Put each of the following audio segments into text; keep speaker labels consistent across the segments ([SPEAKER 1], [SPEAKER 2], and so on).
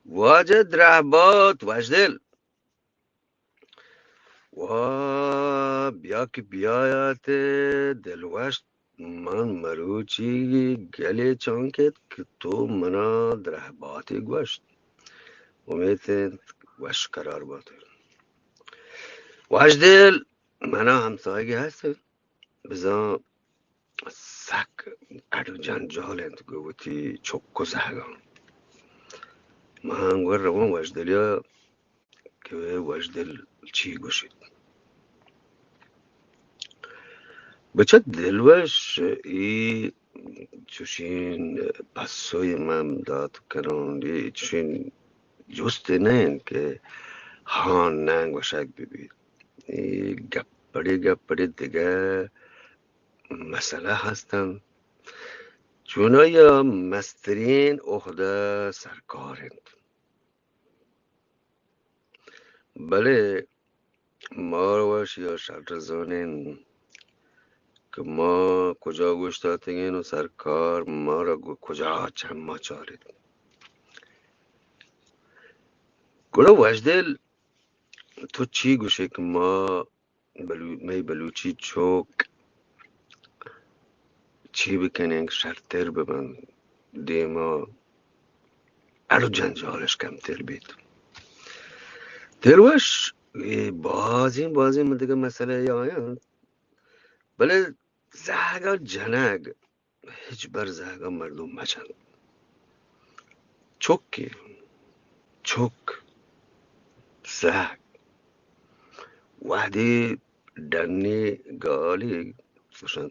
[SPEAKER 1] واجد رهبات وجدل و بیا که بیایت دلوشت من مروچی گلی چانکت که تو منا درهباتی گوشت امید وش قرار باته وجدل منا همسایگی هست بزا سک اڈو جنجال انت گوتی چکو زهگان ما هنگور روان وجدلیا که وجدل چی گوشید بچه دلوش ای چوشین پسوی من داد کنون ای چوشین جست نه که هان ننگ و شک ببید ای گپڑی دیگه مسئله هستن چونای مسترین عهده سرکارند بله ما روش یا شرطزانین که ما کجا گوش دادین و سرکار ما را کجا چما چارید گوڑا وجدل تو چی گوشه که ما می بلوچی چوک چی بکنین که شرطر ببن دیما ارو جنجالش کمتر بید دلوش بازی من دیگه مسئله یا آیان بله زهگا جنگ هیچ بر زهگا مردم مچن چوک زهگ وحدی دنی گالی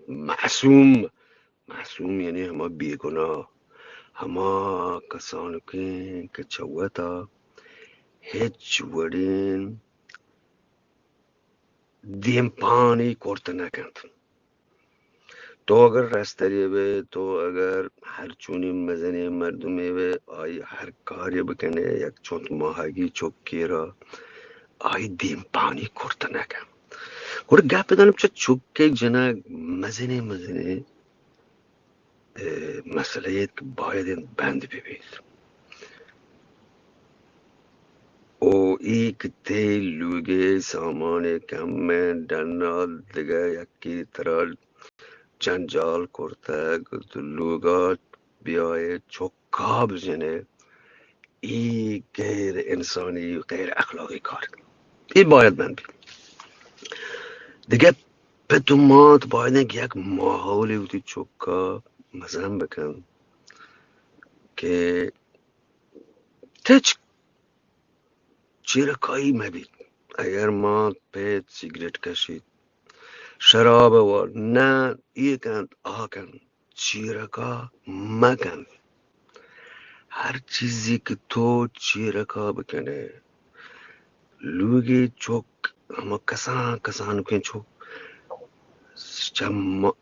[SPEAKER 1] معصوم یعنی همه بیگناه همه کسانو که چوتا هیچ ورین دیم پانی کرت نکند تو اگر رستری به تو اگر هر چونی مزنی مردمی به آی هر کاری بکنه یک چونت ماهگی چوکی را آی دیم پانی کرت نکن اور گپ بدانم چه چوکی جنگ مزنی مسئله اید که باید این بند ببید او ای که تی لوگه سامان کم دنال دیگه یکی ترال جنجال کرده که لوگا بیای چوکا بزنه ای غیر انسانی و غیر اخلاقی کار ای باید بند بید دیگه بدومات باید یک ماحولی بودی چوکا مزن بکن که تچ چیرکایی مبید اگر ما پیت سیگریت کشید شراب و نه ایکند آکن چیرکا مکن هر چیزی که تو چیرکا بکنه لوگی چوک اما کسان کن چوک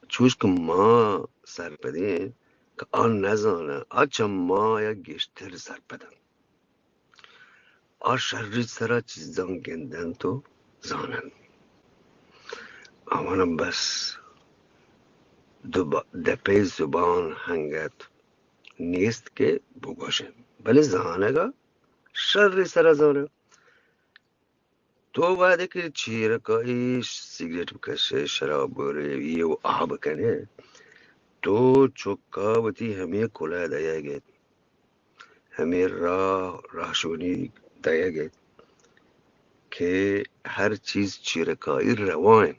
[SPEAKER 1] چوش که ما سر بدین که آن نزانه آچه ما یا گشتر سر بدن آ شرری سرا چیزان گندن تو زانن آمانم بس دپه زبان هنگت نیست که بگوشن بله زانگا شرری سرا زانه تو وعده که چیرکایی سیگریت بکشه شراب بوره یه و آب کنه تو چوکا بتی همه کلا دیا گید همه راهشونی دیا گید که هر چیز چیرکایی روان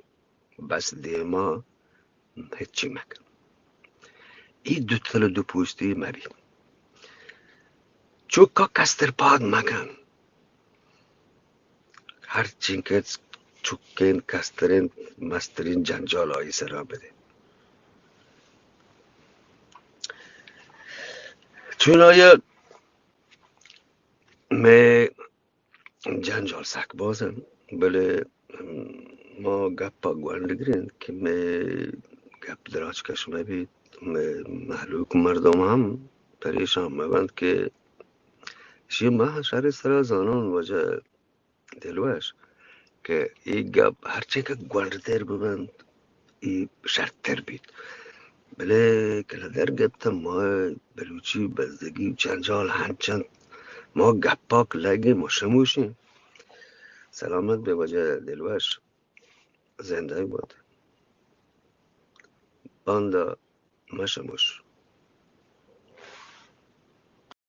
[SPEAKER 1] بس دیما هیچی مکن ای دو تل دو پوستی مبین چوکا کستر پاد مکن هر چین که چوکین کسترین مسترین جنجال آئی سرا بده چون آیا میں جنجال سک بازم بله ما گپا گوندگرین که میں گپ دراج کشمه بید محلوک مردم هم پریشان مبند که شی ما شهر سرا زانون وجه دلوش که ای گپ هرچی که گوندتر ببند ای شرطتر بید بله که در گپتا ما بلوچی بزدگی جنجال هنچند ما گپاک لگی مشموشیم. سلامت به وجه دلوش، زنده باد. باندا مشموش.